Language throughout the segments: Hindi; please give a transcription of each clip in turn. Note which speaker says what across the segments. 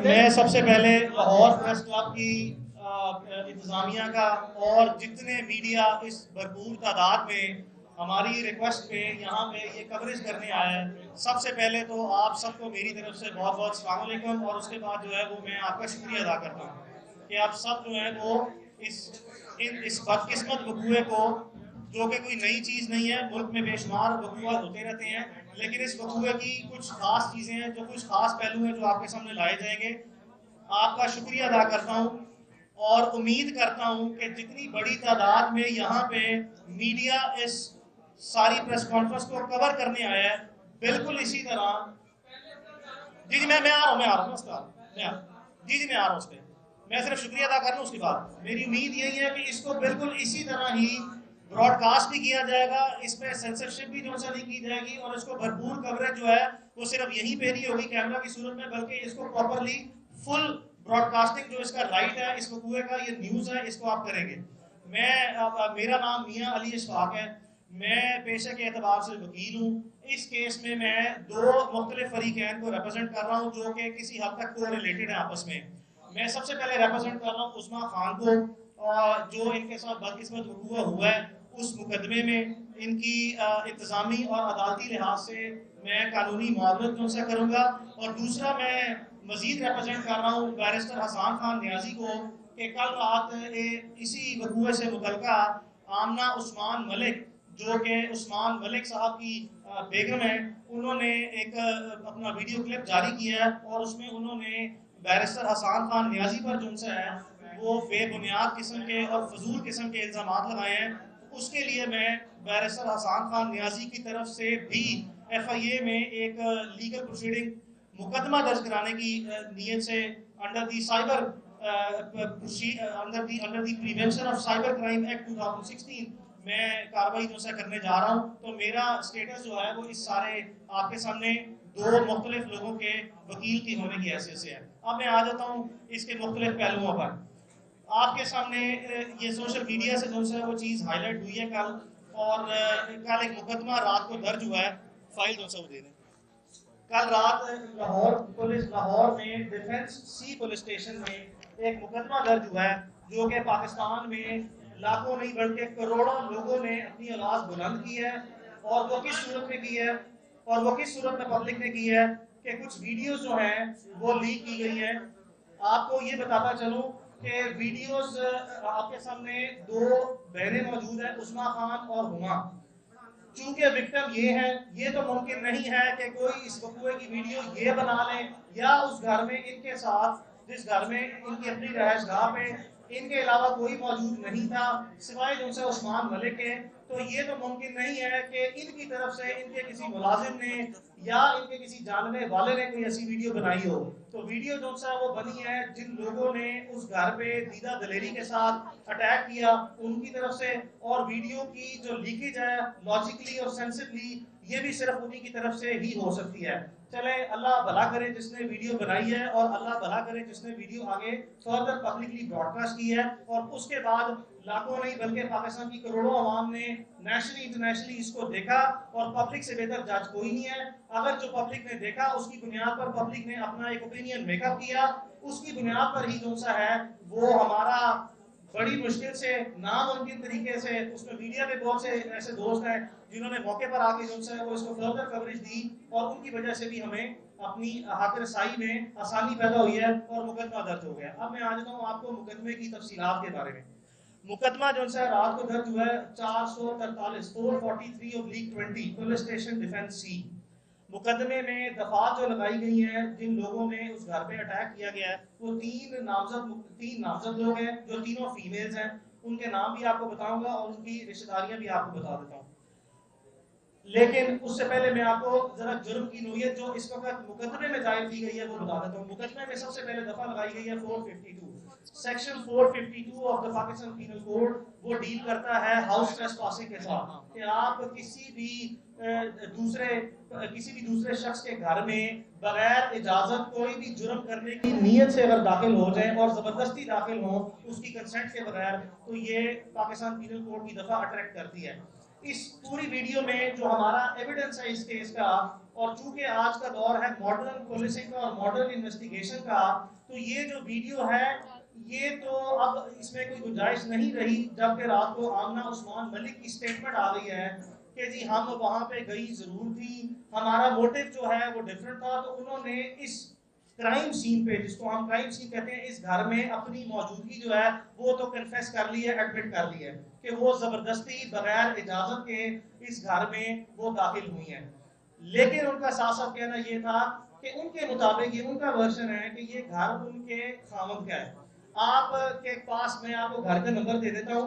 Speaker 1: मैं सबसे पहले लाहौर प्रेस क्लब की इंतज़ामिया का और जितने मीडिया इस भरपूर तादाद में हमारी रिक्वेस्ट पे यहाँ पे ये कवरेज करने आया है, सबसे पहले तो आप सबको मेरी तरफ से बहुत बहुत अस्सलाम वालेकुम। और उसके बाद जो है वो मैं आपका शुक्रिया अदा करता हूँ कि आप सब जो है वो इस बदकिस्मत वकूए को, जो कि कोई नई चीज़ नहीं है, मुल्क में बेशुमार वकूआ होते रहते हैं, लेकिन इस वकूए की कुछ खास चीज़ें हैं, जो कुछ खास पहलू हैं जो आपके सामने लाए जाएंगे। आपका शुक्रिया अदा करता हूँ और उम्मीद करता हूँ कि जितनी बड़ी तादाद में यहाँ पे मीडिया इस सारी प्रेस कॉन्फ्रेंस को कवर करने आया है, बिल्कुल इसी तरह। जी जी, मैं आ रहा हूँ, मैं आ रहा हूँ जी जी, मैं आ रहा हूँ उस पर। मैं सिर्फ शुक्रिया अदा कर लूँ, उसके बाद मेरी उम्मीद यही है कि इसको बिल्कुल इसी तरह ही ब्रॉडकास्ट भी किया जाएगा, इस पर सेंसरशिप भी जो सा नहीं की जाएगी, और इसको भरपूर कवरेज जो है वो सिर्फ यहीं पे नहीं होगी कैमरा की सूरत में, बल्कि इसको प्रॉपरली फुल ब्रॉडकास्टिंग जो इसका राइट है, इस वकूए का ये न्यूज़ है, इसको आप करेंगे। मेरा नाम मियाँ अली इशफाक है। मैं पेशे के एतबार से वकील हूँ। इस केस में मैं दो मुख्तलिफ फरीकैन को रिप्रेजेंट कर रहा हूँ, जो कि किसी हद तक को रिलेटेड है आपस में। मैं सबसे पहले रिप्रेजेंट कर रहा हूँ उस्मा खान को, जो इनके साथ बदकिस्मत वकूआ हुआ है उस मुकदमे में। इनकी इंतजामी और अदालती लिहाज से मैं कानूनी मुआवनत उनसे करूँगा। और दूसरा, मैं मजीद रिप्रेजेंट कर रहा हूँ बैरिस्टर हसान खान न्याजी को, कि कल रात इसी वकूए से मुतल्लिका आमना उस्मान मलिक, जो कि उस्मान मलिक साहब की बेगम है, उन्होंने एक अपना वीडियो क्लिप जारी किया है, और उसमें उन्होंने बैरिस्टर हसान खान न्याजी पर जो है वो बेबुनियाद किस्म के और फजूल किस्म के इल्ज़ाम लगाए हैं। तो उसके लिए मैं बैरिस्टर हसान खान न्याजी की तरफ से भी FIA में एक लीगल प्रोसीडिंग मुकदमा दर्ज कराने की नीयत से under the cyber under the prevention of cyber crime act 2016 मैं कार्रवाई जो करने जा रहा हूँ। तो मेरा स्टेटस जो है वो इस सारे आपके सामने दो मुख्तलिफ लोगों के वकील की होने की हैसियत से है। अब मैं आ जाता हूँ इसके मुख्तलिफ पहलुओं पर। आपके सामने ये सोशल मीडिया से जो है वो चीज़ हाईलाइट हुई है कल, और कल एक मुकदमा रात को दर्ज हुआ है। फाइल जो वो दे दें। कल रात लाहौर में डिफेंस सी पुलिस स्टेशन में एक मुकदमा दर्ज हुआ है, जो कि पाकिस्तान में लाखों नहीं बल्कि करोड़ों लोगों ने अपनी आवाज़ बुलंद की है। और वो किस सूरत में की है, और वो किस सूरत में पब्लिक ने की है, कि कुछ वीडियोस जो हैं वो लीक की गई हैं। आपको ये बताता चलूं कि वीडियोस आपके सामने दो बहनें मौजूद हैं, उस्मा खान और हुमा। चूंकि विक्टिम ये है, ये तो मुमकिन नहीं है कि कोई इस वकूए की वीडियो ये बना ले, या उस घर में इनके साथ, जिस घर में इनकी अपनी रहायशगाह पे इनके अलावा कोई मौजूद नहीं था सिवाय जो से उस्मान मलिक के, तो ये तो मुमकिन नहीं है कि इनकी तरफ से इनके किसी मुलाजिम ने या इनके किसी जानने वाले ने कोई ऐसी वीडियो बनाई हो। तो वीडियो जो सा वो बनी है जिन लोगों ने उस घर पे दीदा दलेरी के साथ अटैक किया उनकी तरफ से, और वीडियो की जो लीकेज है लॉजिकली और सेंसिबली ये भी सिर्फ उन्हीं की तरफ से ही हो सकती है। चले, अल्लाह भला करे जिसने वीडियो बनाई है, और अल्लाह भला करे जिसने वीडियो आगे फर्दर पब्लिकली ब्रॉडकास्ट की है। और उसके बाद लाखों नहीं बल्कि पाकिस्तान की करोड़ों आवाम ने नेशनली इंटरनेशनली इसको देखा, और पब्लिक से बेहतर जज कोई नहीं है। अगर जो पब्लिक ने देखा उसकी बुनियाद पर पब्लिक ने अपना एक ओपिनियन मेकअप किया, उसकी बुनियाद पर ही जो सा है वो हमारा बड़ी मुश्किल से नामुमकिन तरीके से, उसमें मीडिया के बहुत से ऐसे दोस्त हैं जिन्होंने मौके पर आके जो है वो इसको फर्दर कवरेज दी, और उनकी वजह से भी हमें अपनी हाथ रसाई में आसानी पैदा हुई है और मुकदमा दर्ज हो गया। अब मैं आ जाता हूँ आपको मुकदमे की तफसीलात के बारे में। मुकदमा जो है रात को दर्ज हुआ है 443 443/20 पुलिस स्टेशन डिफेंस सी। मुकदमे में दफात जो लगाई गई हैं, जिन लोगों ने उस घर पे अटैक किया गया है वो तीन नामजद लोग हैं, जो तीनों फीमेल्स हैं। उनके नाम भी आपको बताऊंगा और उनकी रिश्तेदारियां भी आपको बता देता हूँ। लेकिन उससे पहले मैं आपको जरा जुर्म की नोयत जो इस वक्त मुकदमे में दायर की गई है वो बता देता हूँ। मुकदमे में सबसे पहले दफा लगाई गई है 452, section 452 of the Pakistan penal code. वो डील करता है हाउस ट्रेसपासिंग के साथ, कि आप किसी भी दूसरे शख्स के घर में बगैर इजाजत कोई भी जुर्म करने की नीयत से अगर दाखिल हो जाए और जबरदस्ती दाखिल हो उसकी कंसेंट के बगैर, तो ये पाकिस्तान पीनल कोड की दफा अट्रैक्ट करती है। इस पूरी वीडियो में जो हमारा एविडेंस है इस केस का, और चूंकि आज का दौर है मॉडर्न पुलिसिंग का और मॉडर्न इन्वेस्टिगेशन का, तो ये जो वीडियो है ये तो अब इसमें कोई गुंजाइश नहीं रही। जबकि रात को आमना उस्मान मलिक की स्टेटमेंट आ गई है कि जी हम वहां पे गई जरूर थी, हमारा मोटिव जो है वो डिफरेंट था। तो उन्होंने इस क्राइम सीन पे, जिसको हम क्राइम सीन कहते हैं, इस घर में अपनी मौजूदगी जो है वो तो कन्फेस कर ली है, एडमिट कर ली है कि वो जबरदस्ती बगैर इजाजत के इस घर में वो दाखिल हुई हैं। लेकिन उनका साफ साफ कहना ये था कि उनके मुताबिक, ये उनका वर्जन है कि ये घर उनके खामद का है। आप के पास मैं आपको घर का नंबर दे देता हूँ,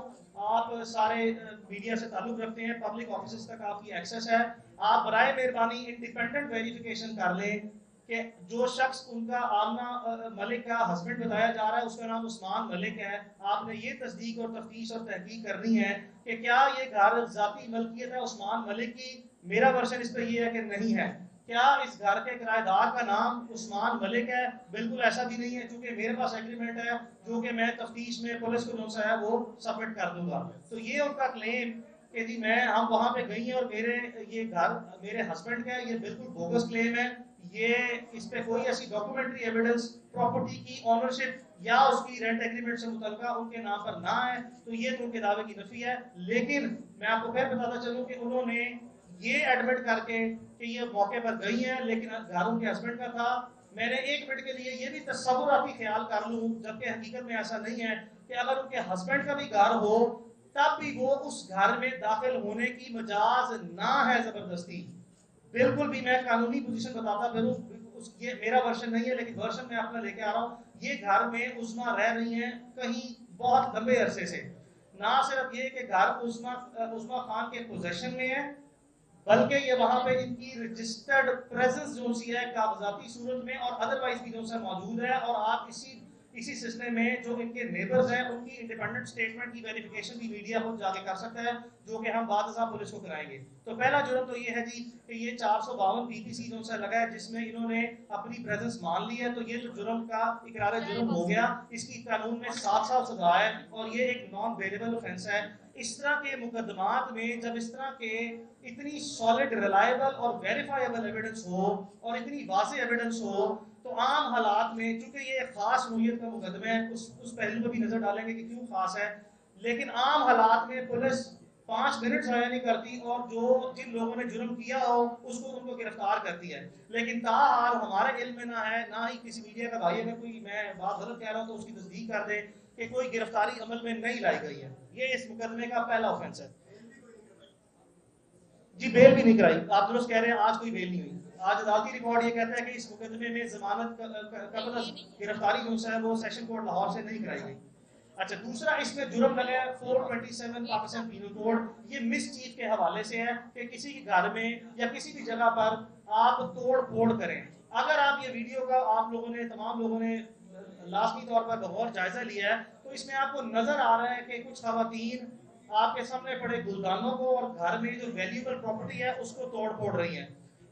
Speaker 1: आप सारे मीडिया से ताल्लुक रखते हैं, पब्लिक ऑफिस तक आपकी एक्सेस है, आप बराए मेहरबानी इंडिपेंडेंट वेरिफिकेशन कर लें कि जो शख्स उनका आमना मलिक का हस्बैंड बताया जा रहा है उसका नाम उस्मान मलिक है। आपने ये तस्दीक और तफ्तीश और तहकीक करनी है कि क्या ये घर जाती मलकियत है उस्मान मलिक की। मेरा वर्शन इस पर यह है कि नहीं है। क्या इस घर के किराएदार का नाम उस्मान मलिक है? बिल्कुल ऐसा भी नहीं है, क्योंकि मेरे पास एग्रीमेंट है जो कि मैं तफ्तीश में पुलिस को जो सा है वो सबमिट कर दूंगा। तो ये उनका क्लेम कि जी हम वहां पे गई हैं और मेरे ये घर मेरे हस्बैंड का है, ये बिल्कुल बोगस क्लेम है। ये इस पे कोई ऐसी डॉक्यूमेंट्री एविडेंस प्रॉपर्टी की ऑनरशिप या उसकी रेंट एग्रीमेंट से मुतल्लिका उनके नाम पर ना है, तो ये तो उनके दावे की नफी है। लेकिन मैं आपको फिर बताता चलूं कि उन्होंने ये एडमिट करके कि ये मौके पर गई हैं लेकिन घर उनके हस्बैंड का था। मैंने एक मिनट के लिए ये भी तस्वुराती ख्याल कर लूं, जबकि हकीकत में ऐसा नहीं है, कि अगर उनके हस्बैंड का भी घर हो तब भी वो उस घर में दाखिल होने की मजाज ना है जबरदस्ती। बिल्कुल भी मैं कानूनी पोजीशन बताता फिर ये मेरा वर्षन नहीं है, लेकिन वर्षन मैं अपना लेके आ रहा हूँ। ये घर में उस्मा रह रही हैं कहीं बहुत लंबे अरसे से। ना सिर्फ ये कि घर उस्मा खान के पोजेशन में है, बल्कि ये वहां पे इनकी रजिस्टर्ड प्रेजेंस जो सी है कागजाती सूरत में और अदरवाइज भी जो सा मौजूद है। और आप इसी सिलसिले में जो इनके नेबर्स हैं उनकी इंडिपेंडेंट स्टेटमेंट की वेरिफिकेशन भी मीडिया खुद जाके कर सकता है, जो कि हम बाद पुलिस को कराएंगे। तो पहला जुर्म तो ये है जी कि ये 452 पीपीसी जो सा लगा है जिसमें इन्होंने अपनी प्रेजेंस मान ली है, तो ये तो जुर्म का इकरार जुर्म हो गया। इसकी कानून में 7 साल सजा है और ये एक नॉन बेलेबल ऑफेंस है। इस तरह के मुकदमात में जब इस तरह के इतनी सॉलिड, रिलायबल और वेरीफाइबल एविडेंस हो और इतनी वाज़ेह एविडेंस हो, तो आम हालात में, चूंकि ये खास नोयत का मुकदमा है, उस पहलू पर भी नजर डालेंगे कि क्यों खास है, लेकिन आम हालात में पुलिस 5 मिनट ज़ाया नहीं करती और जिन लोगों ने जुर्म किया हो उसको उनको गिरफ्तार करती है। लेकिन ताहाल हमारे इल्म में ना है, ना ही किसी मीडिया का भाई, अगर कोई मैं बात गलत कह रहा हूँ तो उसकी तस्दीक कर दे कि कोई गिरफ्तारी अमल में नहीं लाई गई है। ये इस मुकदमे का पहला ऑफेंस है जी। बेल भी नहीं कराई, आप दुरुस्त कह रहे हैं, आज कोई बेल नहीं हुई। आज अदालती रिकॉर्ड ये कहता है कि इस मुकदमे में जमानत कबल गिरफ्तारी जो है वो सेशन कोर्ट लाहौर से नहीं कराई गई। अच्छा, दूसरा इसमें जुर्म लगा है 427 पाकिस्तान पीनल कोड। ये मिसचीफ के हवाले से है कि किसी के घर में या किसी भी जगह पर आप तोड़ फोड़ करें। अगर आप ये वीडियो का आप लोगों ने, तमाम लोगों ने लाजमी तौर पर बगौर जायजा लिया है, तो इसमें आपको नजर आ रहा है कि कुछ खवातीन आपके सामने पड़े गुलदानों को और घर में जो वैल्यूबल प्रॉपर्टी है उसको तोड़ फोड़ रही है।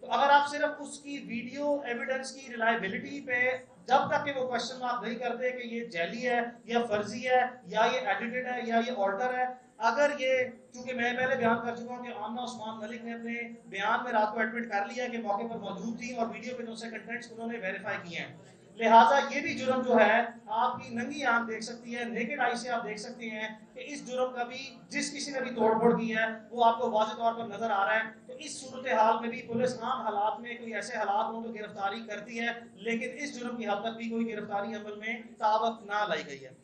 Speaker 1: तो अगर आप सिर्फ उसकी वीडियो एविडेंस की रिलायबिलिटी पे जब तक कि वो क्वेश्चन आप नहीं करते कि ये जैली है या फर्जी है या ये एडिटेड है या ये ऑल्टर है, अगर ये, चूंकि मैं पहले बयान कर चुका हूं कि आमना उस्मान मलिक ने अपने बयान में रात को एडमिट कर लिया कि मौके पर मौजूद थी और वीडियो के दूसरे कंटेंट्स उन्होंने वेरीफाई किए हैं, लिहाजा ये भी जुर्म जो है आपकी नंगी आंख देख सकती है, नेकेड आई से आप देख सकते हैं कि इस जुर्म का भी, जिस किसी ने भी तोड़फोड़ की है वो आपको वाज़ेह तौर पर नजर आ रहा है। तो इस सूरत हाल में भी पुलिस आम हालात में कोई ऐसे हालात हो तो गिरफ्तारी करती है, लेकिन इस जुर्म की हद तक भी कोई गिरफ्तारी अमल में ताबत ना लाई गई है।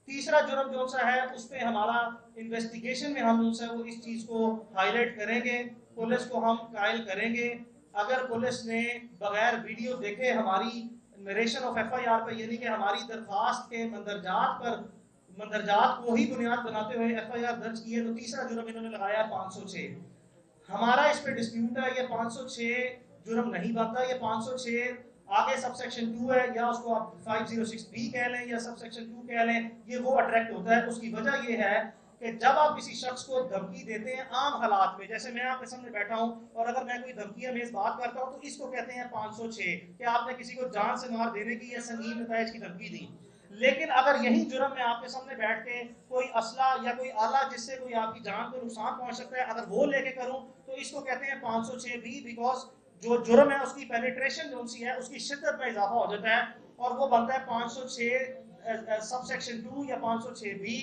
Speaker 1: तीसरा जुर्म जो सा है उस पर हमारा इन्वेस्टिगेशन में हम जो है वो इस चीज को हाईलाइट करेंगे, पुलिस को हम कायल करेंगे। अगर पुलिस ने बगैर वीडियो देखे हमारी नरेशन ऑफ एफआईआर पर, यानी कि हमारी दरखास्त के मंदरजात को ही बुनियाद बनाते हुए एफआईआर दर्ज की है, तो तीसरा जुर्म इन्होंने लगाया 506। हमारा इस पे डिस्प्यूट है, ये 506 जुर्म नहीं बनता। ये 506 आगे सब सेक्शन 2 है, या उसको आप 506 बी कह लें या सब सेक्शन 2 कह लें, ये वो अट्रैक्ट होता है। उसकी वजह ये है कि जब आप किसी शख्स को धमकी देते हैं आम हालात में, जैसे मैं आपके सामने बैठा हूं और अगर मैं कोई धमकी अमेज बात करता हूं तो इसको कहते हैं 506 कि आपने किसी को जान से मार देने की या संगीन नतायज की धमकी दी। लेकिन अगर यही जुर्म में आपके सामने बैठ के कोई असला या कोई आला जिससे कोई आपकी जान को नुकसान पहुंच सकता है, अगर वो लेके करूं तो इसको कहते हैं 506 बी, बिकॉज जो जुर्म है उसकी पेनिट्रेशन जो सी है उसकी शिद्दत में इजाफा हो जाता है और वो बनता है 506 सब सेक्शन 2 या 506 बी।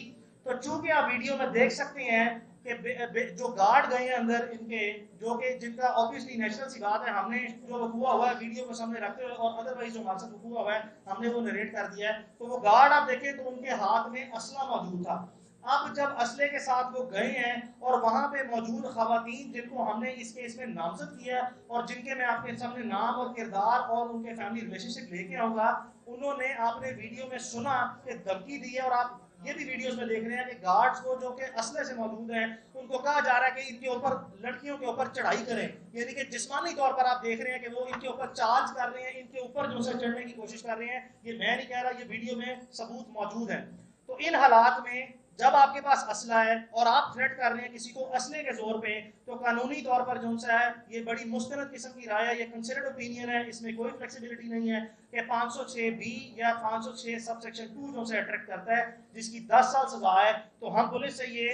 Speaker 1: तो चूंकि आप वीडियो में देख सकते हैं कि जो गार्ड गए हैं अंदर इनके, जो कि जिनका ऑब्वियसली नेशनल सी बात है, हमने जो वकूआ हुआ है वीडियो को सामने रखते हुए और अदरवाइज जो हमारे साथ वकूआ हुआ है हमने वो नरेट कर दिया है। तो वो गार्ड आप देखें तो उनके हाथ में असला मौजूद था। अब जब असले के साथ वो गए हैं और वहां पे मौजूद खवातीन जिनको हमने इस केस में नामजद किया और जिनके मैं आपके सामने नाम और किरदार और उनके फैमिली रिलेशनशिप लेके आऊंगा, उन्होंने आपने वीडियो में सुना कि धमकी दी है और आप ये भी वीडियोस में देख रहे हैं कि गार्ड्स को जो कि असले से मौजूद हैं उनको कहा जा रहा है कि इनके ऊपर लड़कियों के ऊपर चढ़ाई करें, यानी कि जिस्मानी तौर पर आप देख रहे हैं कि वो इनके ऊपर चार्ज कर रहे हैं, इनके ऊपर जो है चढ़ने की कोशिश कर रहे हैं। ये मैं नहीं कह रहा, ये वीडियो में सबूत मौजूद है। तो इन हालात में जब आपके पास असला है और आप थ्रेट कर रहे हैं किसी को असले के जोर पे, तो कानूनी तौर पर जो है ये बड़ी मुस्तनद किस्म की राय है, ये कंसिडर्ड ओपिनियन है, इसमें कोई फ्लेक्सिबिलिटी नहीं है कि 506 बी या 506 सब सेक्शन 2 जो से अट्रैक्ट करता है जिसकी 10 साल सजा है। तो हम पुलिस से ये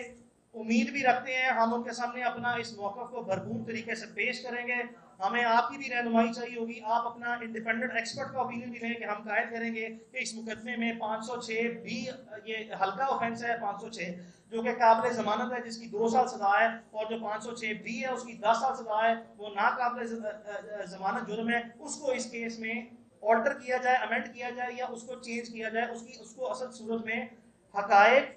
Speaker 1: उम्मीद भी रखते हैं, हम उनके सामने अपना इस मौक़िफ़ को भरपूर तरीके से पेश करेंगे। हमें आपकी भी रहनुमाई चाहिए होगी, आप अपना इंडिपेंडेंट एक्सपर्ट का ओपिनियन भी लें कि हम कायद करेंगे कि इस मुकदमे में 506 भी ये हल्का ऑफेंस है, 506 जो कि काबिल जमानत है जिसकी 2 साल सजा है, और जो 506 बी है उसकी 10 साल सजा है, वो नाकाबिल जमानत जुर्म है, उसको इस केस में ऑल्टर किया जाए, अमेंड किया जाए या उसको चेंज किया जाए, उसको असल सूरत में हकायक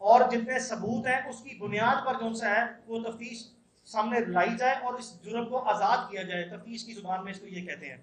Speaker 1: और जितने सबूत हैं उसकी बुनियाद पर जो सा है वो तफ्तीश सामने लाई जाए और इस जुर्म को आज़ाद किया जाए, तफ्तीश की जुबान में इसको ये कहते हैं।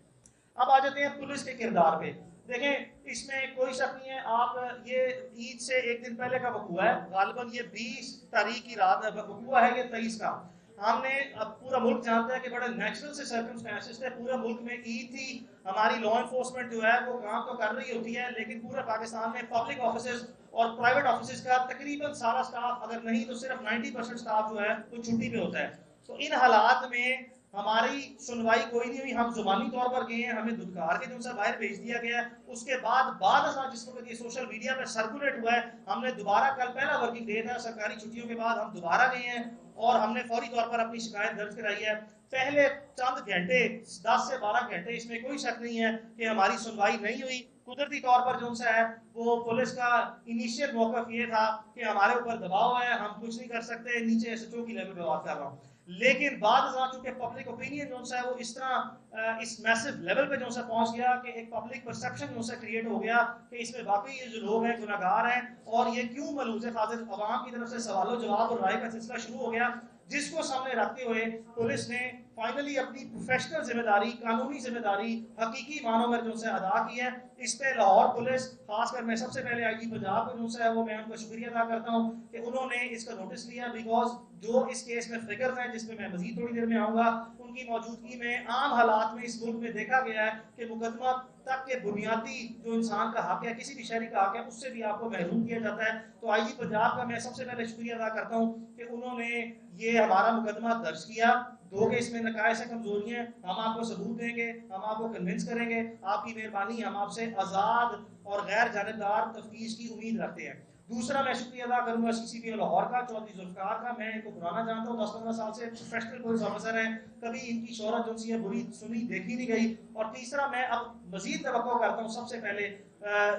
Speaker 1: अब आ जाते हैं पुलिस के किरदार पे। देखें इसमें कोई शक नहीं है, आप ये ईद से एक दिन पहले का वकूआ है, गालिबन ये 20 तारीख की रात वकूआ है, ये 23 का। हमने अब पूरा मुल्क जानता है कि बड़े नेचुरल से सर्कमस्टेंसेस थे, पूरे मुल्क में ईद थी, हमारी लॉ इन्फोर्समेंट जो है वो काम तो कर रही होती है, लेकिन पूरे पाकिस्तान में पब्लिक ऑफिस और प्राइवेट ऑफिस का तकरीबन सारा स्टाफ, अगर नहीं तो सिर्फ 90% स्टाफ जो है वो छुट्टी पे होता है। तो इन हालात में हमारी सुनवाई कोई नहीं हुई, हम जुबानी तौर पर गए हैं, हमें धुतकार के जो बाहर भेज दिया गया। उसके बाद जिस वक्त ये सोशल मीडिया पर सर्कुलेट हुआ है, हमने दोबारा कल पहला वर्किंग डे था सरकारी छुट्टियों के बाद, हम दोबारा गए हैं और हमने फौरी तौर पर अपनी शिकायत दर्ज कराई है। पहले चंद घंटे 10 से 12 घंटे, इसमें कोई शक नहीं है कि हमारी सुनवाई नहीं हुई। कुदरती तौर पर जो है वो पुलिस का इनिशियल मौक़िफ़ ये था कि हमारे ऊपर दबाव है, हम कुछ नहीं कर सकते, नीचे एसएचओ की लेवल पे बात कर रहा हूँ। लेकिन बाद चूंकि पब्लिक ओपिनियन जो है वो इस तरह इस मैसिव लेवल पे जो है पहुंच गया कि एक पब्लिक परसेप्शन जो है क्रिएट हो गया कि इसमें वाकई ये जो लोग हैं गुनाहगार हैं और ये क्यों मलूज़ है खातिर, अवाम की तरफ से सवालों जवाब और राय का सिलसिला शुरू हो गया, जिसको सामने रखते हुए पुलिस ने फाइनली अपनी प्रोफेशनल जिम्मेदारी, कानूनी जिम्मेदारी हकीकी मानों में जो है अदा की है। इस पे लाहौर पुलिस, खासकर मैं सबसे पहले आईजी पंजाब को जो है वो मैं उनका शुक्रिया अदा करता हूँ कि उन्होंने इसका नोटिस लिया, बिकॉज जो इस केस में फिगर्स हैं जिसमें मैं मजीद थोड़ी देर में आऊँगा, उनकी मौजूदगी में आम हालात में इस मुल्क में देखा गया है कि मुकदमा तक के बुनियादी जो इंसान का हक है, किसी भी शहरी का हक है, उससे भी आपको महरूम किया जाता है। तो आईजी पंजाब का मैं सबसे पहले शुक्रिया अदा करता हूँ कि उन्होंने ये हमारा मुकदमा दर्ज किया। 2 केस में नकायस कमजोरी हैं, हम आपको सबूत देंगे, हम आपको कन्विंस करेंगे, आपकी मेहरबानी, हम आपसे आज़ाद और गैर जानिबदार तफ्तीश की उम्मीद रखते हैं। दूसरा मैं शुक्रिया अदा करूंगा सीसीपी लाहौर का, चौधरी जुल्फकार का। मैं इनको पुराना जानता हूँ, 10-15 साल से प्रोफेशनल पुलिस ऑफिसर हैं, कभी इनकी शोहरत जो है बुरी सुनी देखी नहीं गई। और तीसरा मैं अब मजीद तवक्को करता हूँ सबसे पहले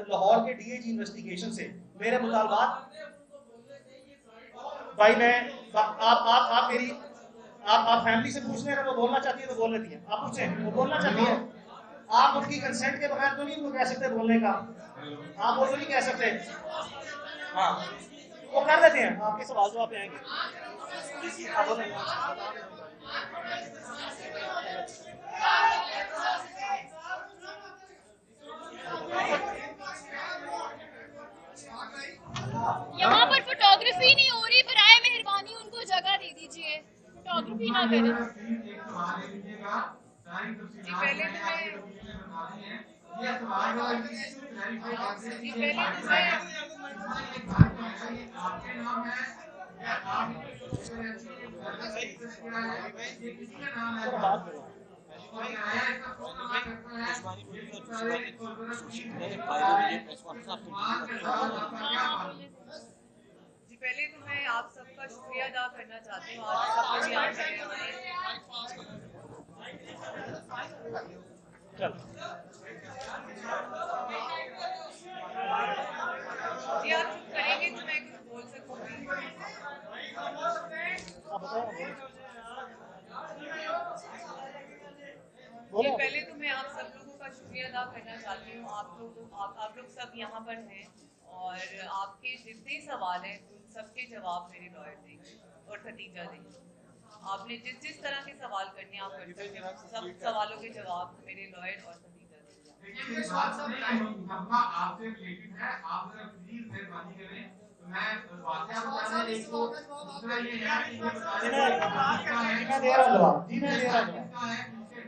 Speaker 1: लाहौर के डीएजी इन्वेस्टिगेशन से मेरे मुतालबात। भाई मैं आप मेरी आप फैमिली से पूछ लें, अगर वो बोलना चाहती है तो बोल लेती है, आप पूछें वो बोलना चाहती है, आप उनकी कंसेंट के बगैर तो नहीं उनको कह सकते बोलने का, आप वो तो नहीं कह सकते। हाँ वो कर लेते हैं, आपके सवाल जवाब पे आएंगे, आप बोलें।
Speaker 2: यहाँ पर फोटोग्राफी नहीं हो रही, बराए मेहरबानी उनको जगह दे दीजिए, फोटोग्राफी ना करें। जी पहले तो मैं आप सबका शुक्रिया अदा करना चाहती हूँ, आज सब लोग यहाँ पे
Speaker 1: चलो
Speaker 3: जी आप चुप करेंगे तो मैं कुछ बोल सकूंगी। जी पहले तो मैं आप सब लोगों का शुक्रिया अदा करना चाहती हूँ। आप लोग सब यहाँ पर हैं और आपके जितने सवाल हैं उन सबके जवाब मेरे लॉयर देंगे और खतीजा देंगे। आपने जिस तरह के सवाल करने आप कर सकते हैं सब सवालों के जवाब मेरे लॉयर और खतीजा देंगे।
Speaker 4: देखिए मेरी बात सुनिए, मुकदमा आपसे रिलेटेड है, आप जरा प्लीज मेहरबानी करें। तो मैं वाकया बता रहा हूं, एक तो दूसरा ये है कि ये बता रहे हैं
Speaker 1: मैं दे रहा हूँ जवाब। जी मैं दे रहा हूँ जवाब।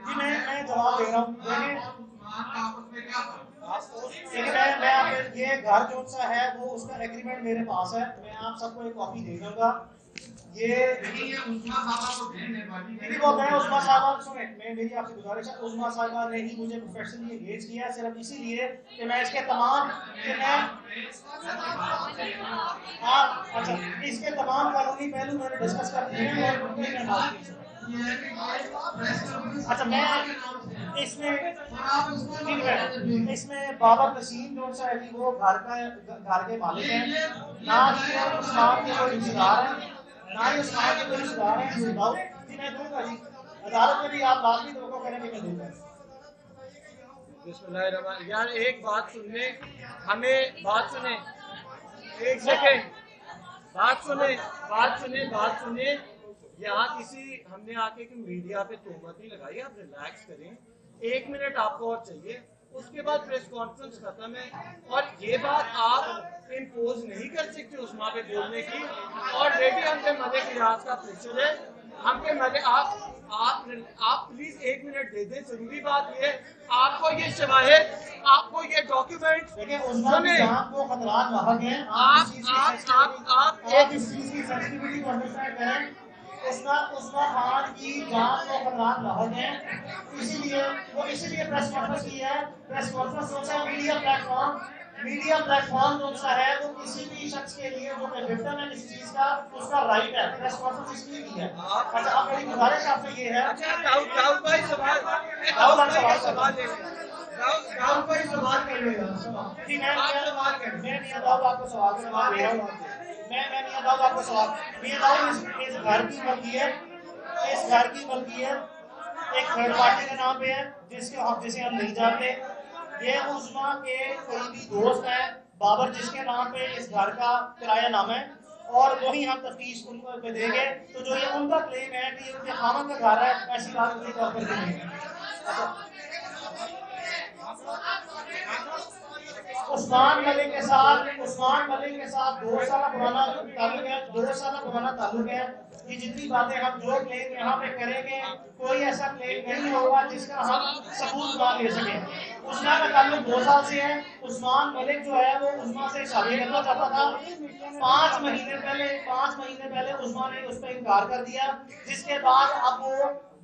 Speaker 1: जी मैं जवाब दे रहा हूँ। देखिए
Speaker 4: आपस में क्या था?
Speaker 1: मैं आप ये घर जो सा है वो उसका एग्रीमेंट मेरे पास है, मैं आप सबको एक कॉपी दे दूंगा। ये
Speaker 4: उस्मा साहबा को दें मेहरबानी
Speaker 1: मेरी बात है, उस्मा साहबा सुने, मेरी आपसे गुजारिश है, उस्मा साहबा ने ही मुझे प्रोफेशनली एंगेज किया सिर्फ इसीलिए कि मैं इसके तमाम कि मैं आप अच्छा इसके तमाम कानूनी पहलू मैंने डिस्कस कर दिए हैं और अच्छा मैं इसमें बाबर नसीम जो सा है वो घर के मालिक हैं, ना ही उस्मान के कोई रिश्तेदार हैं, ना ही उस्मान के कोई रिश्तेदार हैं। जी मैं दूंगा जी, अदालत में भी आप लाजमी तवक्को करें कि मैं दूंगा।
Speaker 5: बिस्मिल्लाहिर्रहमान। यार एक बात सुनने, हमें बात सुने, एक सेकेंड बात सुने। यहाँ किसी हमने आके कि मीडिया पे तोहमत नहीं लगाई, आप रिलैक्स करें। 1 मिनट आपको और चाहिए, उसके बाद प्रेस कॉन्फ्रेंस खत्म है। और ये बात आप इम्पोज नहीं कर सकते उस्मा पे बोलने की। ऑलरेडी हम पे मलिक रियाज का प्रेशर है, हम पे मलिक आप प्लीज 1 मिनट दे दें। जरूरी बात ये आपको ये शवाहिद, आपको ये डॉक्यूमेंट
Speaker 1: देखिए उस्मा की जान को खतरात लाहक हैं। आप इस चीज की सेंसिटिविटी को अंडरस्टैंड करें। उस्मा खान की जान को खतरात लाहक हैं, इसीलिए प्रेस कॉन्फ्रेंस की है। प्रेस कॉन्फ्रेंस होता है मीडिया प्लेटफॉर्म जो सा है वो किसी भी शख्स के लिए जो विक्टिम है किसी चीज का उसका राइट है। प्रेस कॉन्फ्रेंस इसलिए की है। अच्छा आप मेरी गुजारिश आपसे ये है,
Speaker 5: दाऊद भाई सवाल कर लेगा।
Speaker 1: जी मैं मियां दाऊद आपको सवाल दे रहा हूं। मैं मियां दाऊद आपको सवाल, मियां दाऊद इस घर की मलकियत एक थर्ड पार्टी के नाम पे है जिसे हम नहीं जानते। ये उस्मा के करीबी दोस्त है बाबर, जिसके नाम पे इस घर का किराया नाम है और वही हम तफ्तीश उनको पे देंगे। तो जो ये उनका क्लेम है कि ये उनके खामन का घर है, ऐसी बात मुझे तौर पर नहीं है। उस्मान मलिक के साथ 2 साल पुराना ताल्लुक है। ये जितनी बातें हम जो क्लेम यहाँ पे करेंगे कोई ऐसा क्लेम नहीं होगा जिसका हम सबूत ना ले सके। उस्मा का ताल्लुक 2 साल से है। उस्मान मलिक जो है वो उस्मा से शादी करना चाहता था। 5 महीने पहले उस्मा ने उस पर इनकार कर दिया, जिसके बाद अब वो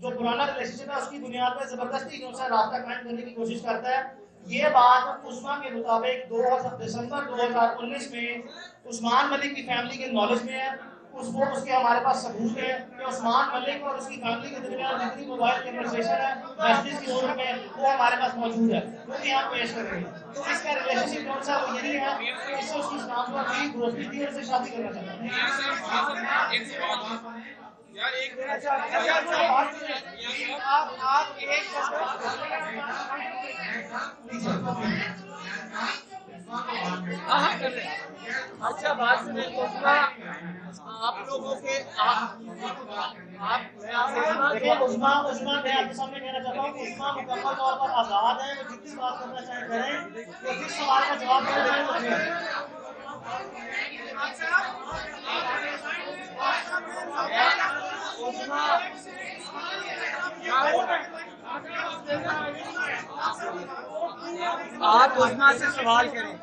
Speaker 1: जो पुराना रिलेशनशिप है उसकी बुनियाद पर जबरदस्ती जो है रास्ता कायम करने की कोशिश करता है। ये बात उस्मा के मुताबिक दिसंबर 2019 में उस्मान मलिक की फैमिली के नॉलेज में है। उसके हमारे पास सबूत है कि उस्मान मलिक और उसकी फैमिली के दरमियान जितनी मोबाइल कन्वर्सेशन है मैसेज की सूरत में वो हमारे पास मौजूद है, वो भी हम पेश करेंगे। तो इसका रिलेशनशिप कौन सा वो यही है कि इससे उसकी इस्लाम पर भी दोस्ती थी और उससे शादी करना चाहता है।
Speaker 5: यार एक मिनट अच्छा बात सुने। आप लोगों के
Speaker 1: देखिए उस्मा मैं आपके सामने कहना चाहता हूँ उस्मा मुकम्मल तौर पर आजाद है, वो जितनी बात करना चाहे करें, वो जिस सवाल का जवाब देना चाहे वो दें।
Speaker 5: आप उस्मा से सवाल करें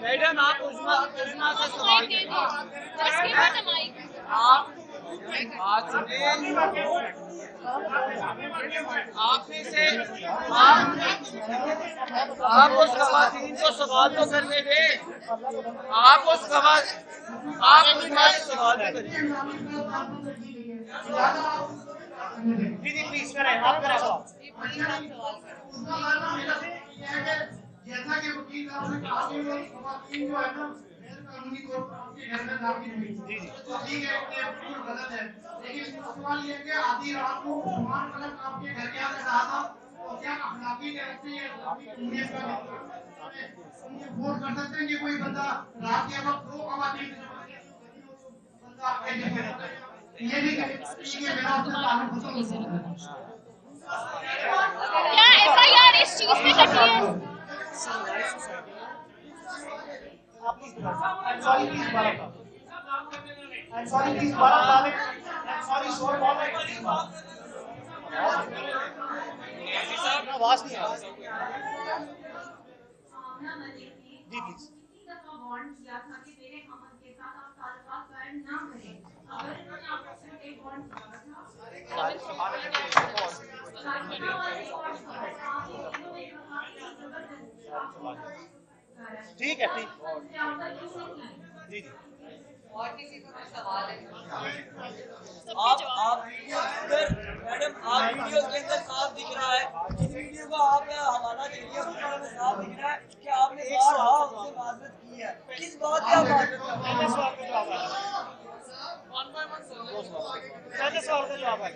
Speaker 5: मैडम, आप उस्मा से सवाल करें। आप बात सुनिए, आपने से आप उस खवातीन को सवाल तो करने दें। आप उस्मा से सवाल करिए।
Speaker 1: जी जी प्लीज करें, आप करें सवाल।
Speaker 3: जी प्लीज आप सवाल करें।
Speaker 4: उसका मानना मेरा ये है कि जैसा कि वकील साहब ने कहा कि वो खवातीन जो है ना गैर कानूनी तौर पर आपके घर में दाखिल हुई, तो ठीक है ये बिल्कुल गलत है, लेकिन सवाल ये है कि आधी रात को मुसलमान गलत आपके घर के आगे रहा था, तो क्या अखलाकी तरफ से ये इस्लामी कम्युनिस्ट का वोट कर सकते हैं कि कोई बंदा रात के वक्त दो खवातीन बंदा आपके घर में ये भी ये मेरा उससे ताल्लुक खत्म हो सकता है।
Speaker 2: क्या एफआईआर इस चीज पे कटी है?
Speaker 1: I'm sorry, please दोबारा बता। I'm sorry, please दोबारा बता दें। I'm sorry, शोर बहुत है, please दोबारा। आवाज नहीं आ रही। जी प्लीज। ठीक है, ठीक। जी जी।
Speaker 3: और किसी को कोई सवाल है?
Speaker 5: आप मैडम आप वीडियो के अंदर साफ दिख रहा है, इस वीडियो को आप हवाला दे दिया, वीडियो में साफ दिख रहा है कि आपने बारहा उससे माजरत की है। किस बात पे आप माजरत कर रहे हैं?
Speaker 1: पहले सवाल का जवाब है। पहले सवाल का जवाब है।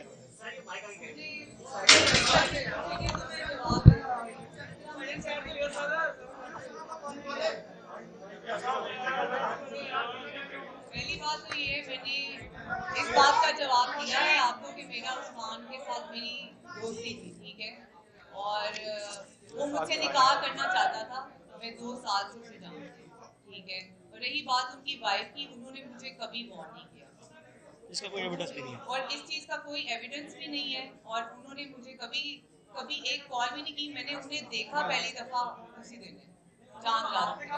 Speaker 3: पहली बात तो ये मैंने इस बात का जवाब दिया है आपको कि मेरा उस्मान के साथ मेरी दोस्ती थी, ठीक है, और वो मुझसे निकाह करना चाहता था, मैं 2 साल से उसे जानती थी, ठीक है। और रही बात उनकी वाइफ की, उन्होंने मुझे कभी वार्न नहीं किया,
Speaker 1: इसका कोई एविडेंस भी नहीं है।
Speaker 3: और इस चीज़ का कोई एविडेंस भी नहीं है, और उन्होंने मुझे कभी एक कॉल भी नहीं की। मैंने उन्हें देखा पहली दफा उसी दिन चांद रात को।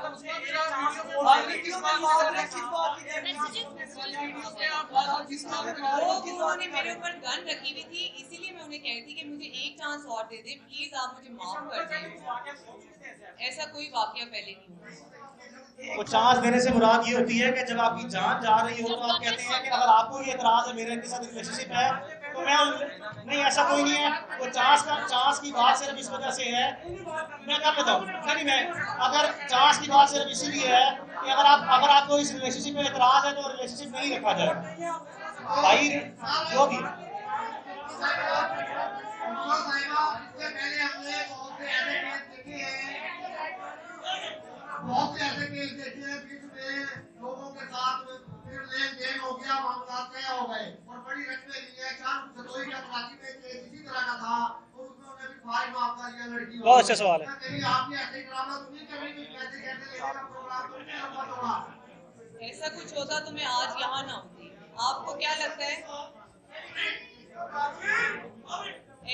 Speaker 3: उन्होंने मेरे ऊपर गन रखी हुई थी, इसीलिए मैं उन्हें कह रही थी कि मुझे एक चांस और दे दे प्लीज, आप मुझे माफ कर दें। ऐसा कोई वाकया पहले नहीं हुआ।
Speaker 1: वो चांस देने से मुराद ये होती है कि जब आपकी जान जा रही हो तो आप कहते हैं कि अगर आपको ये एतराज है, मेरे इनके साथ रिलेशनशिप है, तो मैं नहीं, ऐसा कोई नहीं है। वो चांस की बात सिर्फ इस वजह से है, मैं क्या बताऊं, नहीं मैं अगर चांस की बात सिर्फ इसीलिए है कि अगर आपको इस रिलेशनशिप में एतराज है तो रिलेशनशिप नहीं रखा जाएगा भाई, जो भी।
Speaker 4: बहुत से ऐसे केस देखे हैं जिसमें लोगों के साथ फिर लेन देन हो गया, मामला तय हो गए और बड़ी रकमें ली है। चांद सतोई का कराची में केस इसी तरह का था और उसमें उन्होंने भी फाइल माफ कर दिया लड़की को।
Speaker 1: बहुत अच्छा सवाल है।
Speaker 4: कहीं आपने ऐसे ड्रामा तो नहीं कभी भी कैसे कैसे लेने का प्रोग्राम तो नहीं लंबा दौड़ा।
Speaker 3: ऐसा कुछ होता तो मैं आज यहाँ ना होती। आपको क्या लगता है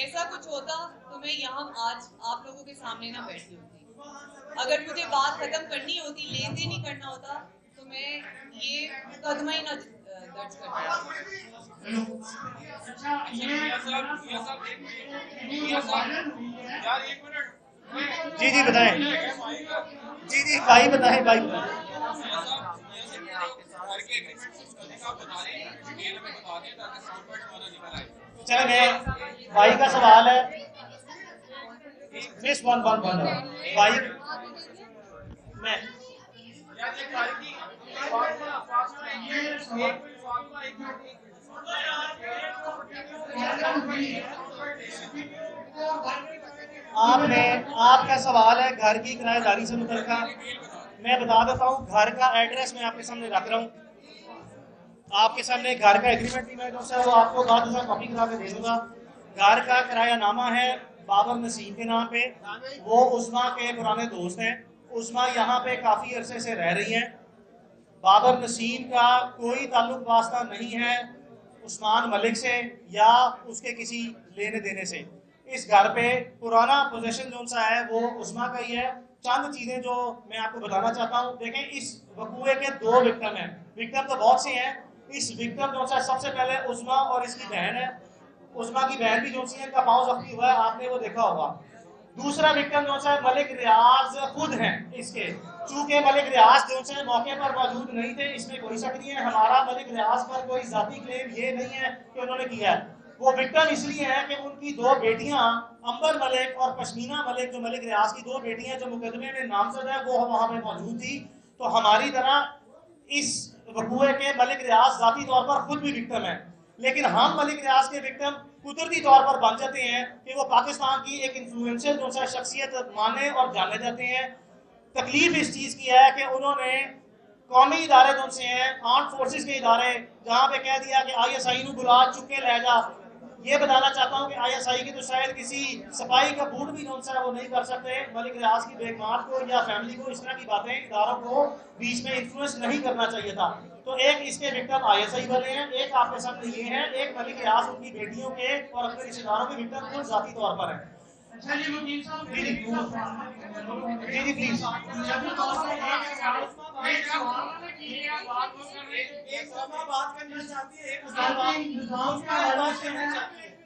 Speaker 3: ऐसा कुछ होता तो मैं यहाँ आज आप लोगों के सामने ना बैठी होती। अगर मुझे बात खत्म करनी होती, लेन देन नहीं करना होता, तो मैं ये मुकदमा ही ना दर्ज करती।
Speaker 1: जी जी बताएं। जी जी भाई बताएं, भाई चलो मैं भाई का सवाल है। मिस वन भाई मैं आपका सवाल है घर की किराएदारी से मुतल्लिका। मैं बता देता हूँ, घर का एड्रेस मैं आपके सामने रख रहा हूँ, आपके सामने घर का एग्रीमेंट भी मैं जो है वो आपको बाद में कॉपी करा के दे दूंगा। घर का किराया नामा है बाबर नसीम के नाम पे, वो उस्मा के पुराने दोस्त हैं। उस्मा यहाँ पे काफ़ी अरसे से रह रही हैं। बाबर नसीम का कोई ताल्लुक वास्ता नहीं है उस्मान मलिक से या उसके किसी लेने देने से। इस घर पे पुराना पोजीशन जो सा है वो उस्मा का ही है। चंद चीज़ें जो मैं आपको बताना चाहता हूँ, देखें इस वकूए के 2 विक्टिम हैं। विक्टिम तो बहुत से हैं, इस विक्टिम जो सा सबसे पहले उस्मा और इसकी बहन है। उस्मा की बहन भी जो सी है, इनका पाँव जख्मी हुआ है, आपने वो देखा होगा। दूसरा विक्टिम जो सा मलिक रियाज खुद हैं इसके, चूंकि मलिक रियाज जो से मौके पर मौजूद नहीं थे, इसमें कोई शक नहीं है। हमारा मलिक रियाज पर कोई जाती क्लेम ये नहीं है कि उन्होंने किया है। वो विक्टिम इसलिए है कि उनकी दो बेटियां अंबर मलिक और पश्मीना मलिक, जो मलिक रियाज की दो बेटियां जो मुकदमे में नामजद है, वो वहां पे मौजूद थी। तो हमारी तरह इस वकूए के मलिक रियाज जाती तौर पर खुद भी विक्टिम है, लेकिन हम मलिक रियाज के विक्टिम कुदरती तौर पर बन जाते हैं कि वो पाकिस्तान की एक इन्फ्लुएंशियल जो सा शख्सियत माने और जाने जाते हैं। तकलीफ इस चीज़ की है कि उन्होंने कौमी इदारे जो से हैं, आर्म फोर्सेस के इदारे, जहाँ पे कह दिया कि ISI को बुला चुके ले जा। ये बताना चाहता हूँ कि ISI की तो शायद किसी सफाई का बूट भी जो है वो नहीं कर सकते मलिक रियाज की बेगमात को या फैमिली को। इस तरह की बातें इदारों को बीच में इन्फ्लुएंस नहीं करना चाहिए था। तो एक इसके विक्टिम ISI वाले हैं, एक आपके सामने ये है, एक मलिक रियाज उनकी बेटियों के और अपने रिश्तेदारों के विक्टिम खुद जाती तौर पर है।
Speaker 4: अच्छा जी वकील साहब,
Speaker 1: जी जी प्लीज।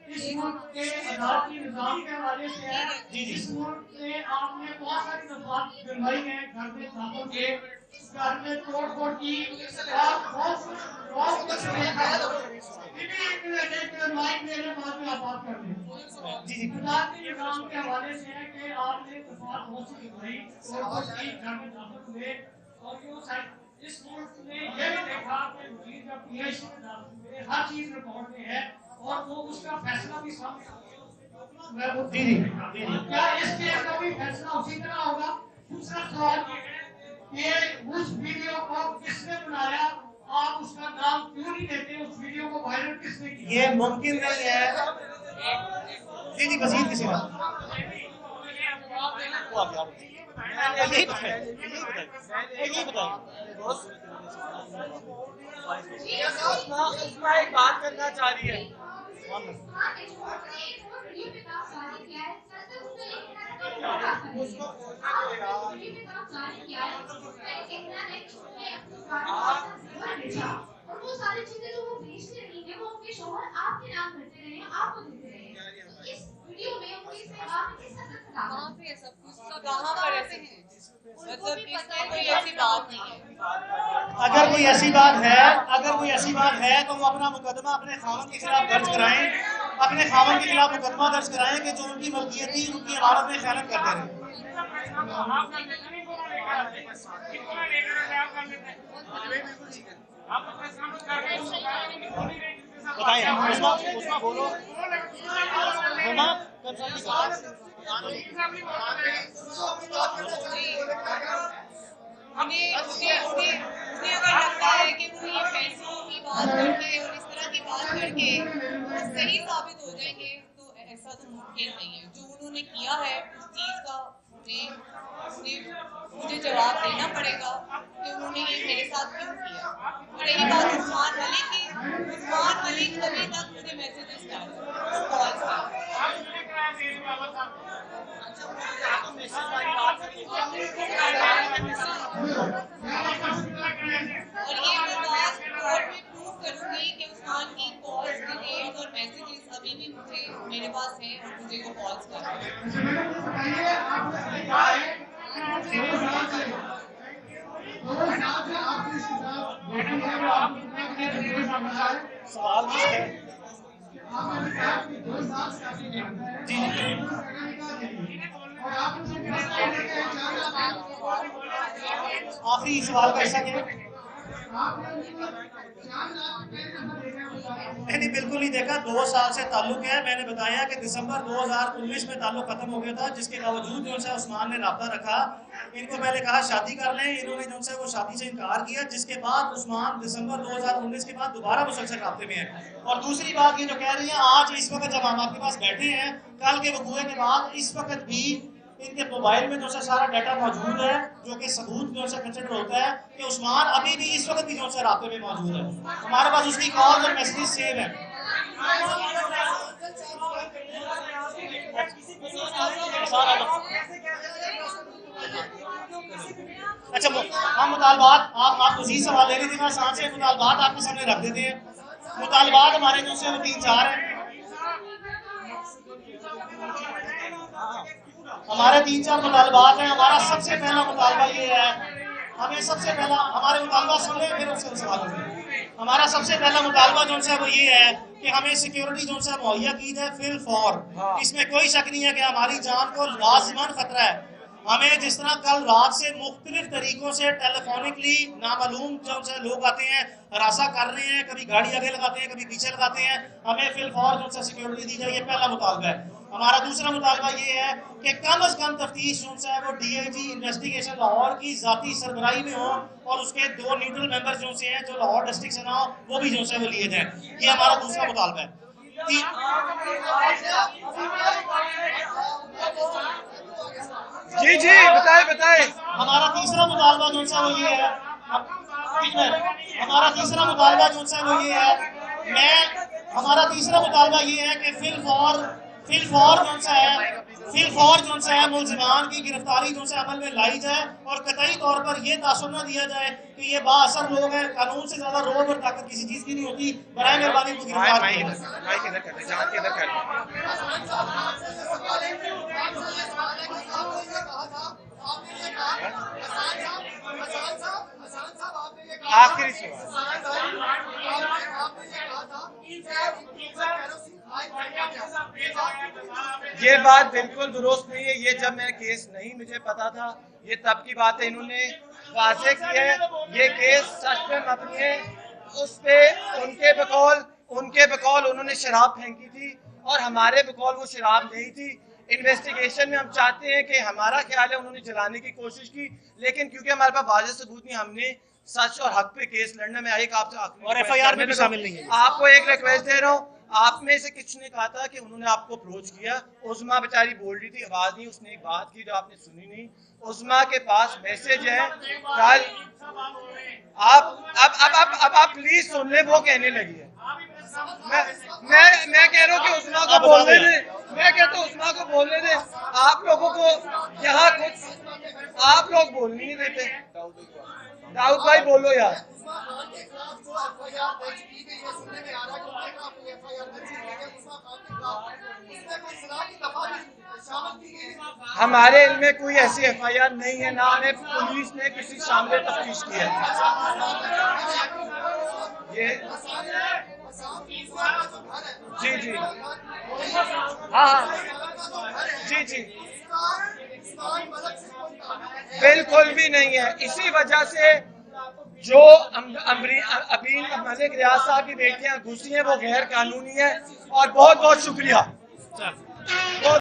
Speaker 4: इस मुल्क के अदालती निज़ाम के हवाले से है।
Speaker 1: जी जी।
Speaker 4: इस मुल्क से आपने बहुत सारी दफात दिलवाई है, घर में छापों के, घर में तोड़ फोड़ की, और बहुत कुछ देखा है। एक माइक मेरे बाद में आप बात कर लें।
Speaker 1: जी जी।
Speaker 4: अदालती निज़ाम के हवाले से है कि आपने दफात बहुत सी दिलवाई, तोड़ फोड़ की, घर में दाखिल हुए, और यूं साइड इस मुल्क ने ये भी देखा कि वकील जब PIC में दाखिल हुए, हर चीज रिकॉर्ड में है और वो उसका फैसला भी सामने
Speaker 1: जी जी।
Speaker 4: क्या इस केस का भी फैसला उसी तरह होगा? दूसरा सवाल ये है कि उस वीडियो को किसने बनाया, आप उसका नाम क्यों नहीं देते? उस वीडियो को वायरल किसने किया?
Speaker 1: ये मुमकिन नहीं है। जी जी, मजीद किसी बात यही बताइए।
Speaker 5: उसका एक बात करना चाह रही है।
Speaker 6: और वो सारी चीजें जो वो बेचते रही है वो उनके शौहर आपके नाम करते रहे हैं, आपको देते रहे हैं। इस वीडियो में उनके इस पैगाम में किस हद तक
Speaker 3: कहाँ पे है सब कुछ? कहाँ पर ऐसे हैं? मतलब इसमें कोई ऐसी बात नहीं है।
Speaker 1: अगर कोई ऐसी बात है तो वो अपना मुकदमा अपने खामन के खिलाफ दर्ज कराएं, अपने खामन के खिलाफ मुकदमा दर्ज कराएं कि जो उनकी मलकियत थी उनकी इमारत में खयानत करते रहे। बताएं उसमा बोलो
Speaker 3: उन्हें अगर लगता है कि वो ये पैसों की बात करके और इस तरह की बात करके सही साबित हो जाएंगे, तो ऐसा तो मुमकिन नहीं है। जो उन्होंने किया है उस चीज़ का मुझे जवाब देना पड़ेगा कि उन्होंने ये मेरे साथ क्यों किया। और रही बात उस्मान मलिक की, उस्मान मलिक अभी तक मुझे मैसेजेस डाले, कॉल्स कर। और ये मैं बात कोर्ट में प्रूव करूंगी कि उस्मान की कॉल्स, डिटेल्स और मैसेजेस अभी भी मेरे पास हैं और मुझे वो कॉल्स कर रहे हैं।
Speaker 1: सवाल जी आखिरी सवाल का हिस्सा क्या है? नहीं बिल्कुल नहीं देखा। 2 साल से ताल्लुक है। मैंने बताया कि दिसंबर 2019 में ताल्लुक खत्म हो गया था, जिसके बावजूद जो है उस्मान ने राब्ता रखा। इनको पहले कहा शादी कर लें, इन्होंने जो है वो शादी से इनकार किया, जिसके बाद उस्मान दिसंबर 2019 के बाद दोबारा मुसलसल राब्ते में है। और दूसरी बात ये जो कह रही है, आज इस वक्त जब हम आपके पास बैठे हैं, कल के वकूए के बाद इस वक्त भी इनके मोबाइल में जो है सारा डाटा मौजूद है, जो कि सबूत जो है कंसिडर होता है कि उस्मान अभी भी इस वक्त भी जो है राब्ते में मौजूद है। हमारे पास उसकी कॉल और मैसेज सेव है। अच्छा हम मुतालबात आप मजीद सवाल ले रही थी, मैं साथ से मुतालबात आपके सामने रख देते हैं। मुतालबात हमारे जो से वो 3-4 हैं। हमारे 3-4 मुतालबात हैं। हमारा सबसे पहला मुतालबा ये है, हमें सबसे पहला हमारे मुतालबा सुन लें, फिर उससे सवाल करें। हमारा सबसे पहला मुतालबा जो है वो ये है कि हमें सिक्योरिटी जो है मुहैया की जाए फिल फॉर। इसमें कोई शक नहीं है कि हमारी जान को लाजमन खतरा है। हमें जिस तरह कल रात से मुख्तलिफ तरीकों से टेलीफोनिकली नामालूम जो है लोग आते हैं, हरासा कर रहे हैं, कभी गाड़ी आगे लगाते हैं, कभी पीछे लगाते हैं, हमें फिल फॉर जो है सिक्योरिटी दी जाए, ये पहला मुतालबा है। हमारा दूसरा मुतालबा ये है कि कम अज कम तफ्तीश जो है वो DIG इन्वेस्टिगेशन लाहौर की जाती सरबराही में हो और उसके 2 न्यूट्रल मेंबर्स जो से हैं जो लाहौर डिस्ट्रिक्ट से ना हो वो भी जो है वो लिए जाएं। ये हमारा दूसरा मुतालबा है।
Speaker 5: जी जी बताए।
Speaker 1: हमारा तीसरा मुतालबा जो है वो ये है, हमारा तीसरा मुतालबा जो है वो ये है, हमारा तीसरा मुतालबा ये है कि फिल फॉर जो है मुलजिमान की गिरफ्तारी जो है अमल में लाई जाए और कतई तौर पर यह तासुर न दिया जाए कि ये बाअसर लोग हैं, कानून से ज्यादा रोब और ताकत किसी चीज की नहीं होती। बराए मेहरबानी को गिरफ्तार किया
Speaker 5: आखिरी ये बात बिल्कुल दुरुस्त नहीं है। ये जब मैं केस नहीं मुझे पता था, ये तब की बात है। इन्होंने वाज़ेह की है ये केस सच पे मबनी है। उस पे उनके बकौल उन्होंने शराब फेंकी थी और हमारे बकौल वो शराब नहीं थी। इन्वेस्टिगेशन में हम चाहते हैं कि हमारा ख्याल है उन्होंने जलाने की कोशिश की, लेकिन क्योंकि हमारे पास वाज़ेह सबूत नहीं, हमने सच और हक पे केस लड़ना। मैं एक आपसे
Speaker 1: और FIR में भी शामिल नहीं है।
Speaker 5: आपको एक रिक्वेस्ट दे रहा हूँ, आप में से किसी ने कहा था कि उन्होंने आपको अप्रोच किया। उस्मा बेचारी बोल रही थी, आवाज नहीं, उसने एक बात की जो आपने सुनी नहीं। उस्मा के पास मैसेज है कल। आप प्लीज सुन ले, वो कहने लगी है। मैं कह रहा हूँ कि उस्मा को बोलने दे, मैं कहता हूँ उस्मा को बोलने दे। आप लोगों को यहाँ कुछ आप लोग बोल नहीं देते। दाऊद भाई बोलो यार। हमारे इल्म में कोई ऐसी FIR नहीं है, ना हमें पुलिस ने किसी शामिल तफ्तीश की है। ये जी हाँ जी बिल्कुल भी नहीं है। इसी वजह से जो अबीन मलिक रियाज साहब की बेटियां घुसी हैं वो गैर कानूनी है। और बहुत बहुत शुक्रिया।